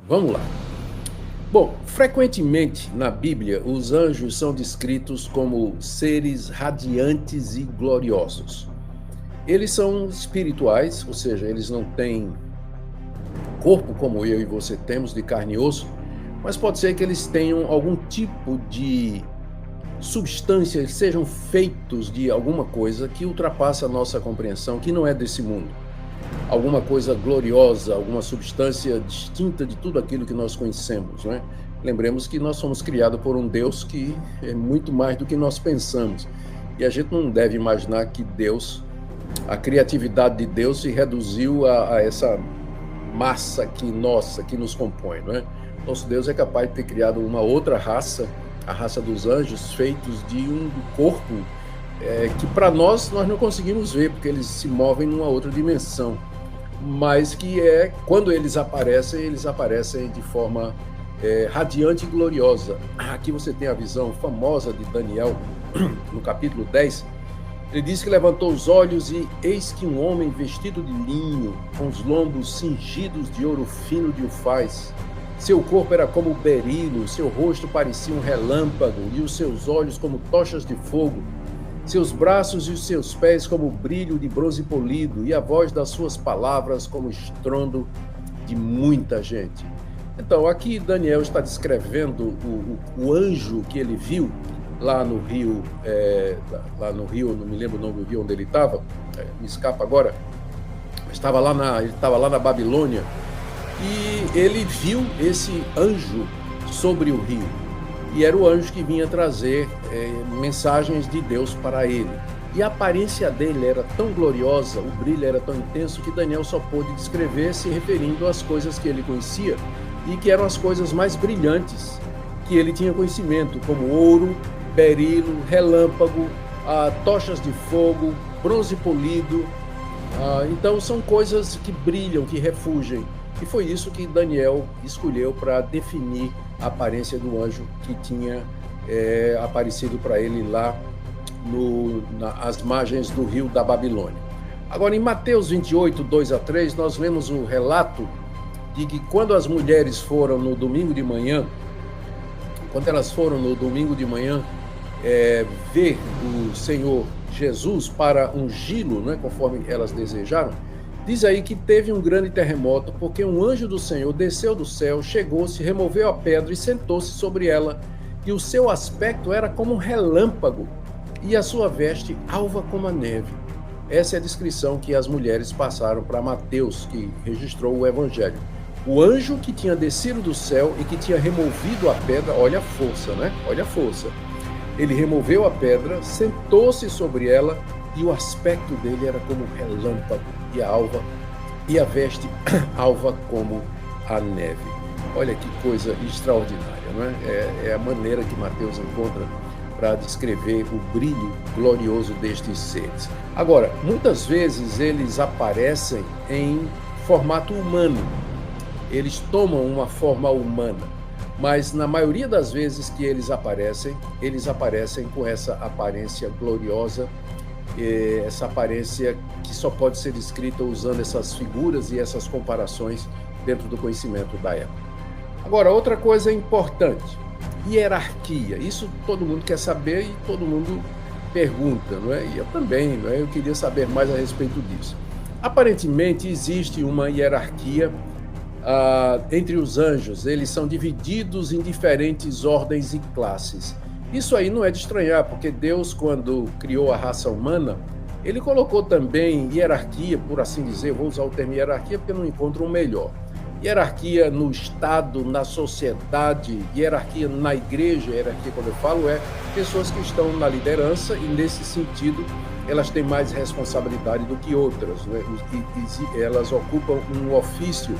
Vamos lá. Bom, frequentemente na Bíblia, os anjos são descritos como seres radiantes e gloriosos. Eles são espirituais, ou seja, eles não têm corpo como eu e você temos, de carne e osso, mas pode ser que eles tenham algum tipo de substância, eles sejam feitos de alguma coisa que ultrapassa a nossa compreensão, que não é desse mundo. Alguma coisa gloriosa, alguma substância distinta de tudo aquilo que nós conhecemos, não é? Lembremos que nós somos criados por um Deus que é muito mais do que nós pensamos. E a gente não deve imaginar que Deus, a criatividade de Deus se reduziu a essa massa que nossa, que nos compõe, não é? Nosso Deus é capaz de ter criado uma outra raça, a raça dos anjos, feitos de um corpo que para nós não conseguimos ver, porque eles se movem numa outra dimensão, mas que quando eles aparecem de forma radiante e gloriosa. Aqui você tem a visão famosa de Daniel, no capítulo 10, ele diz que levantou os olhos e eis que um homem vestido de linho, com os lombos cingidos de ouro fino de ufaz. Seu corpo era como berilo, seu rosto parecia um relâmpago e os seus olhos como tochas de fogo. Seus braços e os seus pés como brilho de bronze polido, e a voz das suas palavras como estrondo de muita gente. Então, aqui Daniel está descrevendo o anjo que ele viu lá no rio, não me lembro o nome do rio onde ele estava, me escapa agora, ele estava lá na Babilônia, e ele viu esse anjo sobre o rio. E era o anjo que vinha trazer mensagens de Deus para ele. E a aparência dele era tão gloriosa, o brilho era tão intenso, que Daniel só pôde descrever se referindo às coisas que ele conhecia, e que eram as coisas mais brilhantes que ele tinha conhecimento, como ouro, berilo, relâmpago, tochas de fogo, bronze polido. Então são coisas que brilham, que refugem. E foi isso que Daniel escolheu para definir a aparência do anjo que tinha aparecido para ele lá às margens do rio da Babilônia. Agora, em Mateus 28, 2-3, nós vemos o relato de que quando as mulheres foram no domingo de manhã, ver o Senhor Jesus para ungí-lo, né, conforme elas desejaram, diz aí que teve um grande terremoto, porque um anjo do Senhor desceu do céu, chegou-se, removeu a pedra e sentou-se sobre ela, e o seu aspecto era como um relâmpago, e a sua veste alva como a neve. Essa é a descrição que as mulheres passaram para Mateus, que registrou o Evangelho. O anjo que tinha descido do céu e que tinha removido a pedra, olha a força, né? Olha a força. Ele removeu a pedra, sentou-se sobre ela, e o aspecto dele era como um relâmpago, e a veste alva como a neve. Olha que coisa extraordinária, não é? É a maneira que Mateus encontra para descrever o brilho glorioso destes seres. Agora, muitas vezes eles aparecem em formato humano, eles tomam uma forma humana, mas na maioria das vezes que eles aparecem com essa aparência gloriosa, essa aparência que só pode ser descrita usando essas figuras e essas comparações dentro do conhecimento da época. Agora, outra coisa importante, hierarquia. Isso todo mundo quer saber e todo mundo pergunta, não é? E eu também, não é? Eu queria saber mais a respeito disso. Aparentemente existe uma hierarquia entre os anjos. Eles são divididos em diferentes ordens e classes. Isso aí não é de estranhar, porque Deus, quando criou a raça humana, ele colocou também hierarquia, por assim dizer, vou usar o termo hierarquia porque eu não encontro um melhor. Hierarquia no Estado, na sociedade, hierarquia na igreja. Hierarquia, quando eu falo, é pessoas que estão na liderança e, nesse sentido, elas têm mais responsabilidade do que outras, né? Elas ocupam um ofício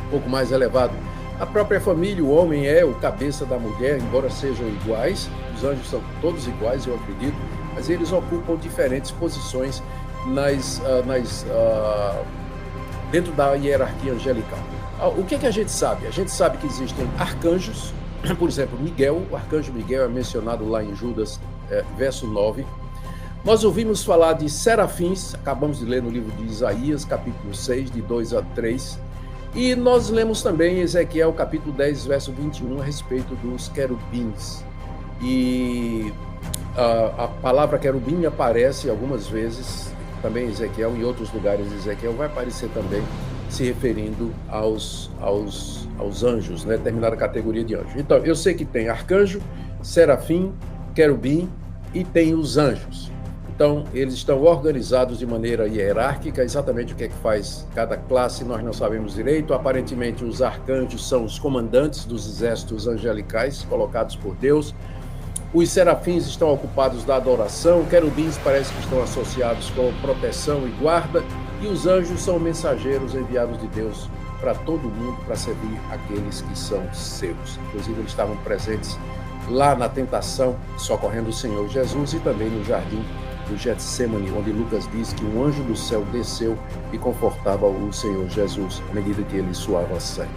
um pouco mais elevado. A própria família, o homem é o cabeça da mulher, embora sejam iguais, os anjos são todos iguais, eu acredito, mas eles ocupam diferentes posições dentro da hierarquia angelical. O que a gente sabe? A gente sabe que existem arcanjos, por exemplo, Miguel, o arcanjo Miguel é mencionado lá em Judas, verso 9. Nós ouvimos falar de serafins, acabamos de ler no livro de Isaías, capítulo 6, de 2-3, E nós lemos também em Ezequiel capítulo 10, verso 21, a respeito dos querubins. E a palavra querubim aparece algumas vezes também em Ezequiel, em outros lugares de Ezequiel vai aparecer também se referindo aos anjos, né? Determinada categoria de anjos. Então, eu sei que tem arcanjo, serafim, querubim e tem os anjos. Então, eles estão organizados de maneira hierárquica, exatamente o que é que faz cada classe, nós não sabemos direito. Aparentemente, os arcanjos são os comandantes dos exércitos angelicais colocados por Deus. Os serafins estão ocupados da adoração, querubins parece que estão associados com proteção e guarda, e os anjos são mensageiros enviados de Deus para todo mundo, para servir aqueles que são seus. Inclusive, eles estavam presentes lá na tentação, socorrendo o Senhor Jesus, e também no jardim do Getsemane, onde Lucas diz que um anjo do céu desceu e confortava o Senhor Jesus à medida que ele suava sangue.